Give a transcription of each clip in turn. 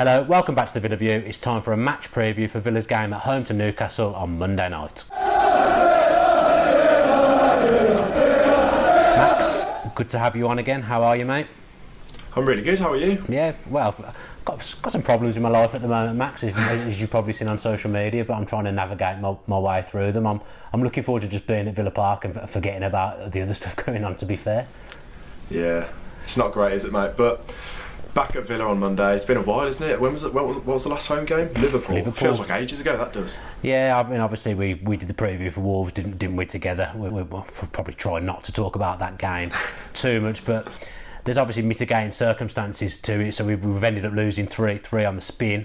Hello, welcome back to the Villa View. It's time for a match preview for Villa's game at home to Newcastle on Monday night. Max, good to have you on again. How are you, mate? I'm really good. How are you? Yeah, well, got some problems in my life at the moment, Max, as you've probably seen on social media, but I'm trying to navigate my way through them. I'm looking forward to just being at Villa Park and forgetting about the other stuff going on, to be fair. Yeah, it's not great, is it, mate? But back at Villa on Monday. It's been a while, isn't it? When was it? What was the last home game? Liverpool. Feels like ages ago. That does. Yeah, I mean, obviously we did the preview for Wolves, didn't we? Together, we'll probably try not to talk about that game too much, but there's obviously mitigating circumstances to it. So we've ended up losing three on the spin.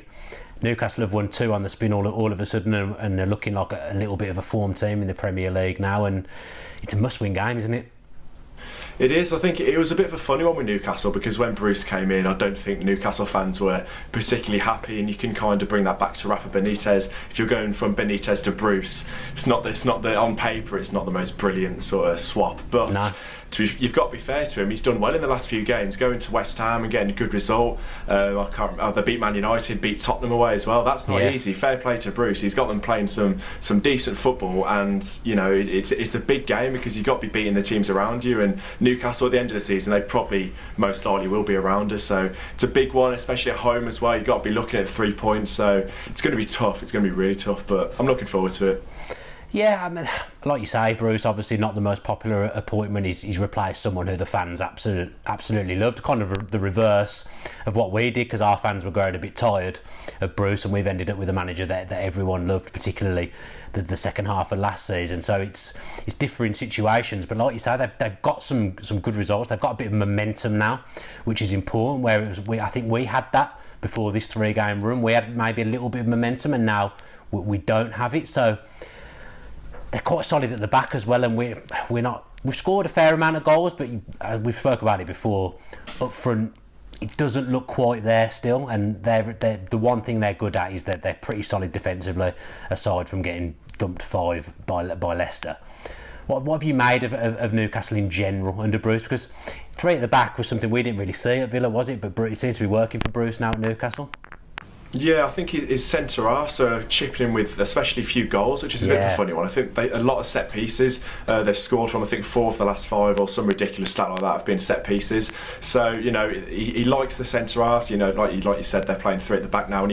Newcastle have won 2 on the spin all of a sudden, and they're looking like a little bit of a form team in the Premier League now, and it's a must-win game, isn't it? It is. I think it was a bit of a funny one with Newcastle because when Bruce came in, I don't think Newcastle fans were particularly happy, and you can kind of bring that back to Rafa Benitez. If you're going from Benitez to Bruce, it's not on paper, it's not the most brilliant sort of swap, but no. You've got to be fair to him. He's done well in the last few games, going to West Ham and getting a good result. They beat Man United, beat Tottenham away as well. That's not easy. Fair play to Bruce. He's got them playing some decent football, and you know it's a big game because you've got to be beating the teams around you. And Newcastle at the end of the season, they probably most likely will be around us. So it's a big one, especially at home as well. You've got to be looking at 3 points. So it's going to be tough. It's going to be really tough, but I'm looking forward to it. Yeah, I mean, like you say, Bruce, obviously not the most popular appointment. He's replaced someone who the fans absolutely loved, kind of the reverse of what we did, because our fans were growing a bit tired of Bruce, and we've ended up with a manager that everyone loved, particularly the second half of last season. So it's different situations, but like you say, they've got some good results. They've got a bit of momentum now, which is important. Whereas I think we had that before this 3-game run. We had maybe a little bit of momentum, and now we don't have it. So they're quite solid at the back as well, and we've scored a fair amount of goals, but we've spoke about it before. Up front, it doesn't look quite there still, and they're the one thing they're good at is that they're pretty solid defensively, aside from getting thumped 5 by Leicester. What have you made of Newcastle in general under Bruce? Because 3 at the back was something we didn't really see at Villa, was it? But it seems to be working for Bruce now at Newcastle. Yeah, I think his centre-halves are chipping in with especially a few goals, which is a bit of a funny one. I think a lot of set pieces they've scored from. I think 4 of the last 5 or some ridiculous stat like that have been set pieces. So you know he likes the centre-halves. You know, like you said, they're playing 3 at the back now, and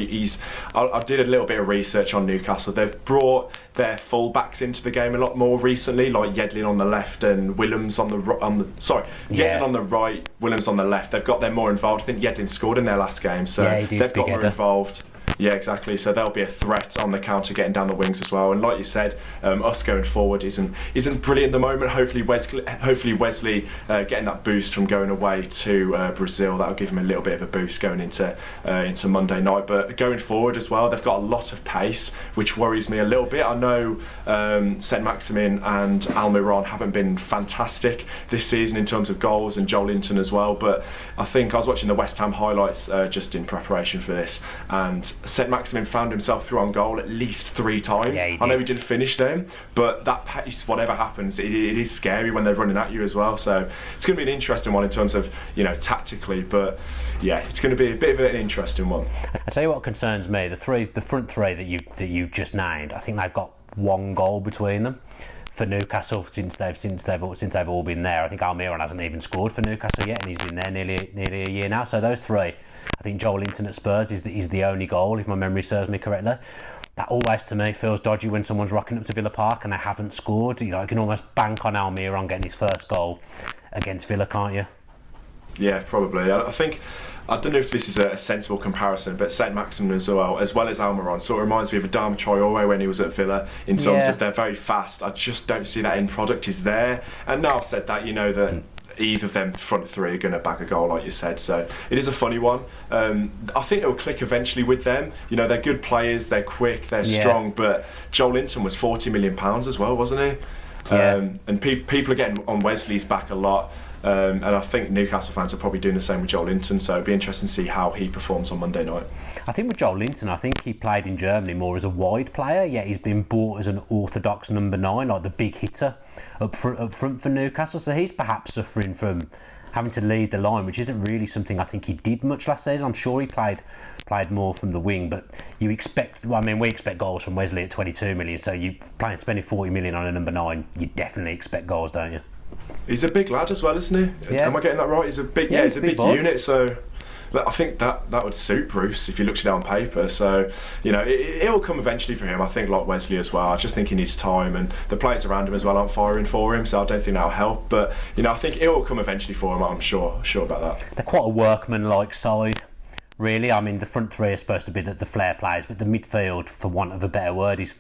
I did a little bit of research on Newcastle. They've brought their full-backs into the game a lot more recently, like Yedlin on the left and Willems on the Yedlin on the right, Willems on the left. They've got them more involved. I think Yedlin scored in their last game, so they've got more involved. Yeah, exactly. So there'll be a threat on the counter, getting down the wings as well. And like you said, us going forward isn't brilliant at the moment. Hopefully Wesley getting that boost from going away to Brazil, that'll give him a little bit of a boost going into Monday night. But going forward as well, they've got a lot of pace, which worries me a little bit. I know Saint-Maximin and Almiron haven't been fantastic this season in terms of goals, and Joel Linton as well. But I think I was watching the West Ham highlights just in preparation for this, and Saint-Maximin found himself through on goal at least 3 times. Yeah, I know he didn't finish them, but that pace, whatever happens, it is scary when they're running at you as well. So it's going to be an interesting one in terms of, you know, tactically, but yeah, it's going to be a bit of an interesting one. I tell you what concerns me: the front three that you just named. I think they've got 1 goal between them. For Newcastle, since they've all been there, I think Almiron hasn't even scored for Newcastle yet, and he's been there nearly a year now. So those 3, I think Joel Linton at Spurs is the only goal, if my memory serves me correctly. That always to me feels dodgy when someone's rocking up to Villa Park and they haven't scored. You know, you can almost bank on Almiron getting his first goal against Villa, can't you? Yeah, probably. I don't know if this is a sensible comparison, but Saint-Maximin as well as Almiron sort of reminds me of Adama Traore when he was at Villa in terms of they're very fast. I just don't see that end product is there. And now I've said that, you know that either of them front 3 are going to bag a goal, like you said. So it is a funny one. I think it'll click eventually with them. You know, they're good players, they're quick, they're strong, but Joel Linton was £40 million as well, wasn't he? And people are getting on Wesley's back a lot. And I think Newcastle fans are probably doing the same with Joel Linton, so it'll be interesting to see how he performs on Monday night. I think with Joel Linton, I think he played in Germany more as a wide player, yet he's been bought as an orthodox number 9, like the big hitter up front for Newcastle, so he's perhaps suffering from having to lead the line, which isn't really something I think he did much last season. I'm sure he played more from the wing, but you expect, well, I mean, we expect goals from Wesley at 22 million, so you spending 40 million on a number 9, you definitely expect goals, don't you? He's a big lad as well, isn't he? Yeah. Am I getting that right? He's a big, he's a big unit, so I think that would suit Bruce if you looked at it on paper. So, you know, it will come eventually for him. I think like Wesley as well. I just think he needs time, and the players around him as well aren't firing for him, so I don't think that'll help. But, you know, I think it will come eventually for him. I'm sure about that. They're quite a workman-like side, really. I mean, the front three are supposed to be the flair players, but the midfield, for want of a better word, is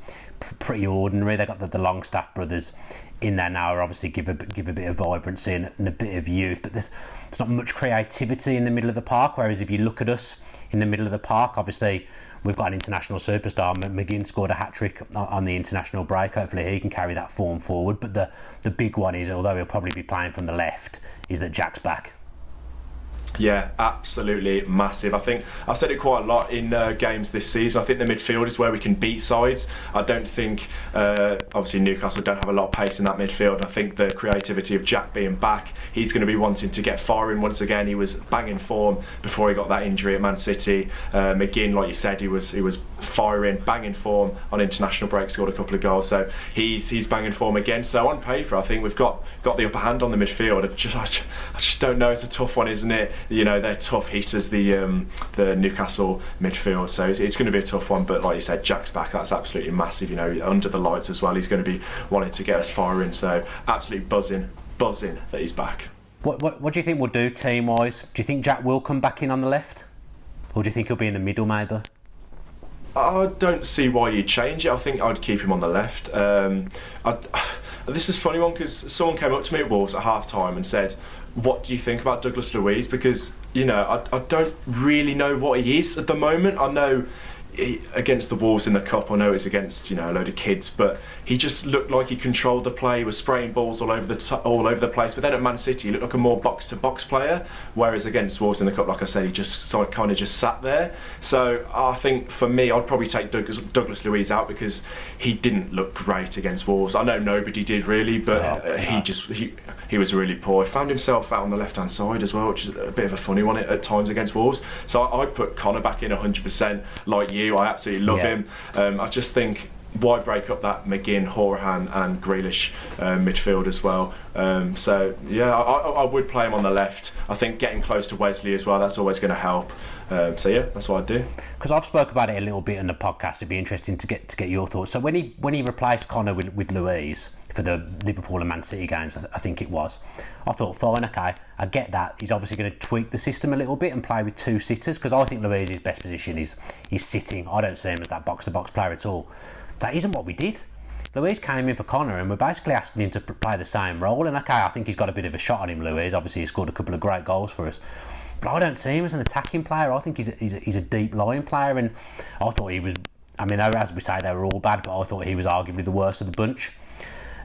pretty ordinary. They've got the Longstaff brothers in there now, obviously give a bit of vibrancy and a bit of youth, but there's not much creativity in the middle of the park. Whereas if you look at us in the middle of the park, obviously we've got an international superstar. McGinn scored a hat-trick on the international break. Hopefully he can carry that form forward. But the big one is, although he'll probably be playing from the left, is that Jack's back. Yeah, absolutely massive. I think I've said it quite a lot in games this season. I think the midfield is where we can beat sides. I don't think, obviously Newcastle don't have a lot of pace in that midfield. I think the creativity of Jack being back, he's going to be wanting to get firing once again. He was banging form before he got that injury at Man City. McGinn, like you said, he was firing, banging form on international break, scored a couple of goals. So he's banging form again. So on paper, I think we've got the upper hand on the midfield. I just don't know. It's a tough one, isn't it? You know, they're tough hitters, the Newcastle midfield, so it's going to be a tough one. But like you said, Jack's back. That's absolutely massive. You know, under the lights as well, he's going to be wanting to get us firing. So absolutely buzzing that he's back. What do you think we'll do team wise? Do you think Jack will come back in on the left, or do you think he'll be in the middle maybe? I don't see why you'd change it. I think I'd keep him on the left. This is a funny one because someone came up to me at Wolves at half time and said, what do you think about Douglas Luiz? Because, you know, I don't really know what he is at the moment. I know against the Wolves in the Cup, I know it's against, you know, a load of kids, but he just looked like he controlled the play. He was spraying balls all over the place. But then at Man City, he looked like a more box-to-box player, whereas against Wolves in the Cup, like I said, he just kind of just sat there. So I think for me, I'd probably take Douglas Luiz out because he didn't look great against Wolves. I know nobody did really, but he was really poor. He found himself out on the left-hand side as well, which is a bit of a funny one at times against Wolves. So I'd put Connor back in 100%, like you. I absolutely love him. I just think, why break up that McGinn, Horahan and Grealish midfield as well? So yeah, I would play him on the left. I think getting close to Wesley as well, that's always going to help. So yeah, that's what I'd do. Because I've spoke about it a little bit in the podcast. It'd be interesting to get your thoughts. So when he replaced Connor with Luiz for the Liverpool and Man City games, I think it was, I thought, fine, okay, I get that. He's obviously going to tweak the system a little bit and play with two sitters, because I think Luiz's best position is sitting. I don't see him as that box-to-box player at all. That isn't what we did. Luiz came in for Connor and we're basically asking him to play the same role, and okay, I think he's got a bit of a shot on him, Luiz. Obviously he scored a couple of great goals for us, but I don't see him as an attacking player. I think he's a deep line player, and I thought he was, I mean, as we say, they were all bad, but I thought he was arguably the worst of the bunch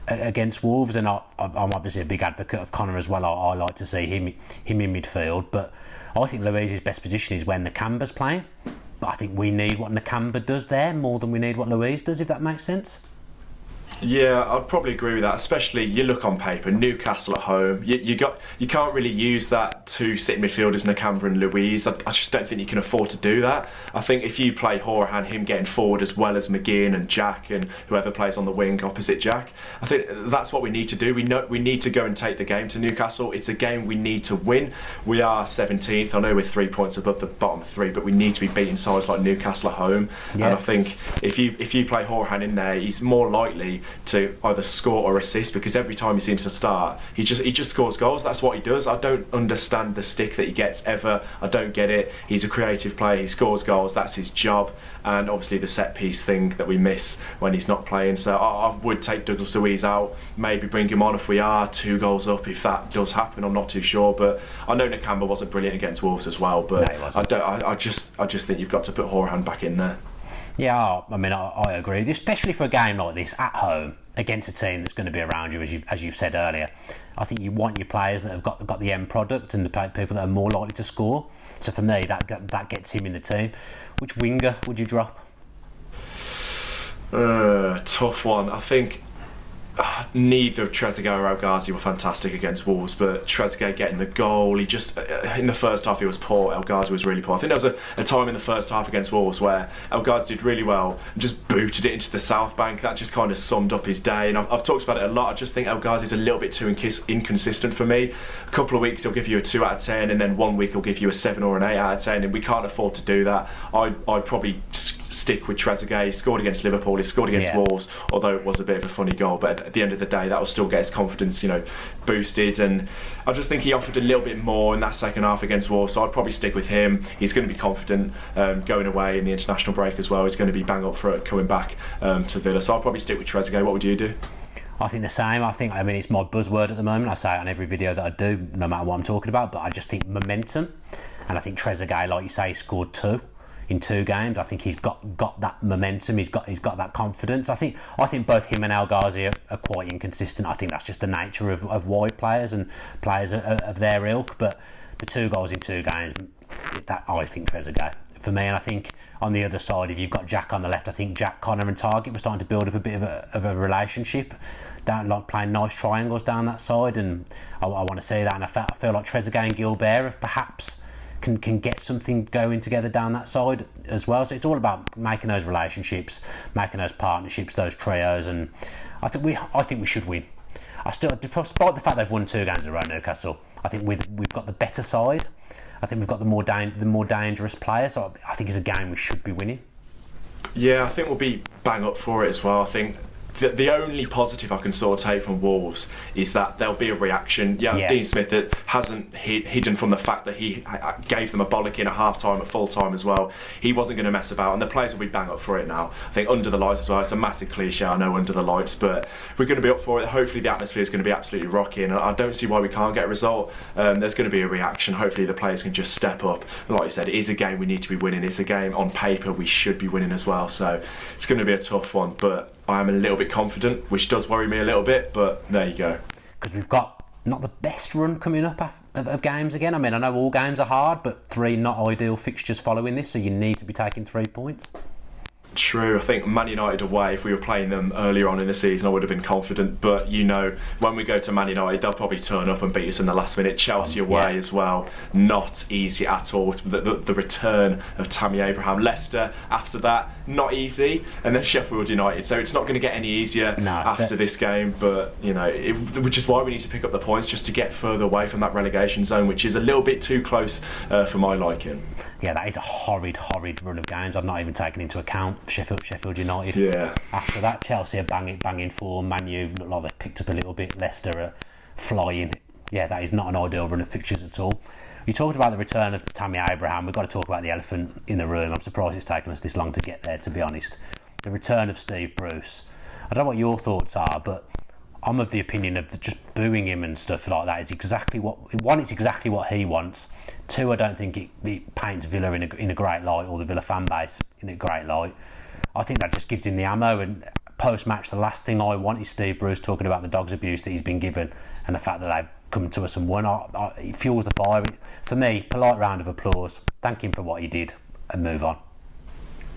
against Wolves. And I'm obviously a big advocate of Connor as well. I like to see him in midfield, but I think Luiz's best position is when Nakamba's playing. But I think we need what Nakamba does there more than we need what Luiz does, if that makes sense. Yeah, I'd probably agree with that. Especially, you look on paper, Newcastle at home. You can't really use that to sit midfielders Nakamba and Luiz. I just don't think you can afford to do that. I think if you play Horahan, him getting forward as well as McGinn and Jack and whoever plays on the wing opposite Jack, I think that's what we need to do. We need to go and take the game to Newcastle. It's a game we need to win. We are 17th. I know we're 3 points above the bottom three, but we need to be beating sides like Newcastle at home. Yeah. And I think if you play Horahan in there, he's more likely to either score or assist, because every time he seems to start, he just scores goals. That's what he does. I don't understand the stick that he gets ever. I don't get it. He's a creative player. He scores goals. That's his job. And obviously the set piece thing that we miss when he's not playing. So I would take Douglas Luiz out, maybe bring him on if we are 2 goals up, if that does happen. I'm not too sure, but I know Nakamba wasn't brilliant against Wolves as well, but no, I just think you've got to put Horahan back in there. Yeah, I mean, I agree, especially for a game like this at home against a team that's going to be around you, as you've said earlier. I think you want your players that have got the end product and the people that are more likely to score. So for me, that gets him in the team. Which winger would you drop? Tough one. I think neither of Trezeguet or El Ghazi were fantastic against Wolves, but Trezeguet getting the goal, he just, in the first half he was poor, El Ghazi was really poor. I think there was a time in the first half against Wolves where El Ghazi did really well and just booted it into the South Bank. That just kind of summed up his day, and I've talked about it a lot. I just think El Ghazi's a little bit too inconsistent for me. A couple of weeks he'll give you a 2 out of 10, and then 1 week he'll give you a 7 or an 8 out of 10, and we can't afford to do that. I'd probably stick with Trezeguet. He scored against Liverpool, he scored against Wolves, although it was a bit of a funny goal, but at the end of the day that will still get his confidence, boosted, and I just think he offered a little bit more in that second half against Wolves, so I'd probably stick with him. He's going to be confident going away in the international break as well. He's going to be bang up for it coming back to Villa, so I'll probably stick with Trezeguet. What would you do? I think the same. I mean, it's my buzzword at the moment. I say it on every video that I do, no matter what I'm talking about, but I just think momentum, and I think Trezeguet, like you say, he scored 2 in 2 games. I think he's got that momentum. He's got that confidence. I think both him and El Ghazi are quite inconsistent. I think that's just the nature of wide players and players of their ilk. But the 2 goals in 2 games, that I think Trezeguet for me. And I think on the other side, if you've got Jack on the left, I think Jack, Connor, and Target were starting to build up a bit of a relationship, down like playing nice triangles down that side. And I want to see that. And I feel like Trezeguet and Gilbert have perhaps can get something going together down that side as well. So it's all about making those relationships, making those partnerships, those trios, and I think we should win. Despite the fact they've won 2 games in a row, Newcastle, I think we've got the better side. I think we've got the more dangerous players. So I think it's a game we should be winning. Yeah, I think we'll be bang up for it as well. I think the only positive I can sort of take from Wolves is that there'll be a reaction. Dean Smith hasn't hidden from the fact that he gave them a bollocking at half time, at full time as well. He wasn't going to mess about, and the players will be bang up for it now. I think under the lights as well. It's a massive cliche, I know, under the lights, but we're going to be up for it. Hopefully the atmosphere is going to be absolutely rocking. I don't see why we can't get a result. There's going to be a reaction. Hopefully the players can just step up. And like I said, it is a game we need to be winning. It's a game on paper we should be winning as well. So it's going to be a tough one, but I am a little bit confident, which does worry me a little bit, but there you go. Because we've got not the best run coming up of games again. I mean, I know all games are hard, but 3 not ideal fixtures following this, so you need to be taking 3 points. True. I think Man United away, if we were playing them earlier on in the season, I would have been confident, but when we go to Man United, they'll probably turn up and beat us in the last minute. Chelsea away as well, not easy at all. The return of Tammy Abraham. Leicester after that, not easy, and then Sheffield United, so it's not going to get any easier after this game, but which is why we need to pick up the points, just to get further away from that relegation zone, which is a little bit too close for my liking. Yeah, that is a horrid run of games. I've not even taken into account Sheffield United. Yeah. After that, Chelsea are banging form. Man U look like they've picked up a little bit. Leicester are flying. Yeah, that is not an ideal run of fixtures at all. You talked about the return of Tammy Abraham. We've got to talk about the elephant in the room. I'm surprised it's taken us this long to get there, to be honest. The return of Steve Bruce. I don't know what your thoughts are, but I'm of the opinion of just booing him and stuff like that is exactly what... One, it's exactly what he wants. 2, I don't think it paints Villa in a great light, or the Villa fan base in a great light. I think that just gives him the ammo, and post-match, the last thing I want is Steve Bruce talking about the dog's abuse that he's been given and the fact that they've come to us and won. It fuels the fire. For me, polite round of applause. Thank him for what he did and move on.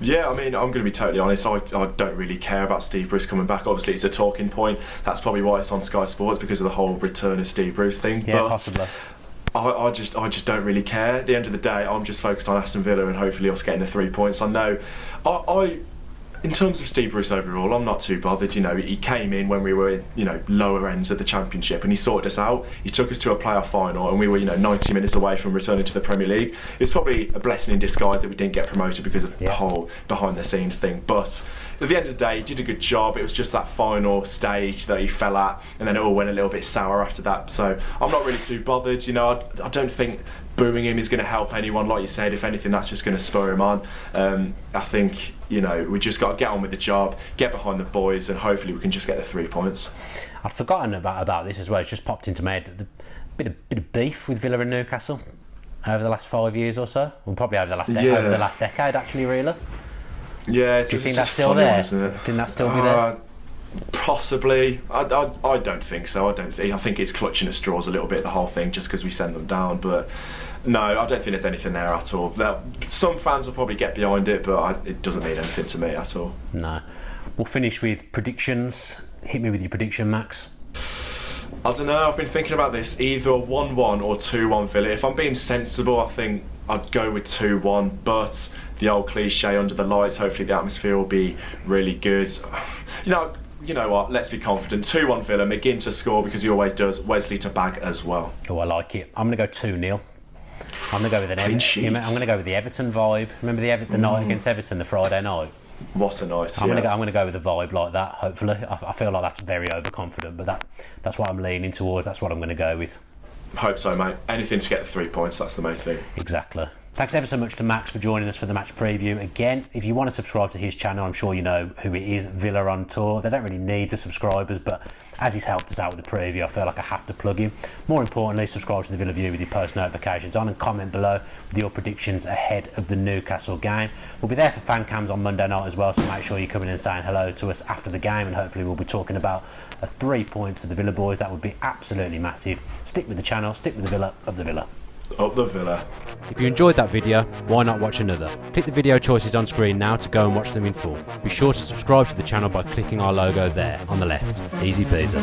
Yeah, I mean, I'm going to be totally honest. I don't really care about Steve Bruce coming back. Obviously, it's a talking point. That's probably why it's on Sky Sports, because of the whole return of Steve Bruce thing. Yeah, possibly. I just don't really care. At the end of the day, I'm just focused on Aston Villa and hopefully us getting the 3 points. I know, in terms of Steve Bruce overall, I'm not too bothered. He came in when we were, lower ends of the Championship, and he sorted us out. He took us to a playoff final, and we were, 90 minutes away from returning to the Premier League. It's probably a blessing in disguise that we didn't get promoted because of the whole behind-the-scenes thing. But at the end of the day, he did a good job. It was just that final stage that he fell at, and then it all went a little bit sour after that. So I'm not really too bothered. I don't think booing him is going to help anyone. Like you said, if anything, that's just going to spur him on. I think we just got to get on with the job, get behind the boys, and hopefully we can just get the 3 points. I'd forgotten about this as well. It's just popped into my head. Bit of beef with Villa and Newcastle over the last 5 years or so. Well, probably over the last decade, actually, really. Yeah. Do you think that's still there? Isn't it? Do you think that's still be there? Possibly. I don't think so. I think it's clutching at straws a little bit, the whole thing, just because we sent them down. But no, I don't think there's anything there at all. Some fans will probably get behind it, but it doesn't mean anything to me at all. No. We'll finish with predictions. hit me with your prediction, Max. I don't know, I've been thinking about this, either 1-1 or 2-1 Villa. If I'm being sensible, I think I'd go with 2-1, but the old cliche, under the lights, hopefully the atmosphere will be really good. You know what, let's be confident. 2-1 Villa, McGinn to score because he always does, Wesley to bag as well. Oh, I like it. I'm going to go 2-0. I'm going to go with I'm going to go with the Everton vibe. Remember the night against Everton, the Friday night? What a night. I'm going to go with a vibe like that, hopefully. I feel like that's very overconfident, but that's what I'm leaning towards. That's what I'm going to go with. Hope so, mate. Anything to get the 3 points, that's the main thing. Exactly. Thanks ever so much to Max for joining us for the match preview. Again, if you want to subscribe to his channel, I'm sure you know who it is, Villa on Tour. They don't really need the subscribers, but as he's helped us out with the preview, I feel like I have to plug him. More importantly, subscribe to the Villa View with your post notifications on and comment below with your predictions ahead of the Newcastle game. We'll be there for fan cams on Monday night as well, so make sure you're coming in and saying hello to us after the game, and hopefully we'll be talking about 3 points to the Villa boys. That would be absolutely massive. Stick with the channel, stick with the Villa of the Villa. Up the Villa. If you enjoyed that video, why not watch another? Click the video choices on screen now to go and watch them in full. Be sure to subscribe to the channel by clicking our logo there on the left. Easy peasy.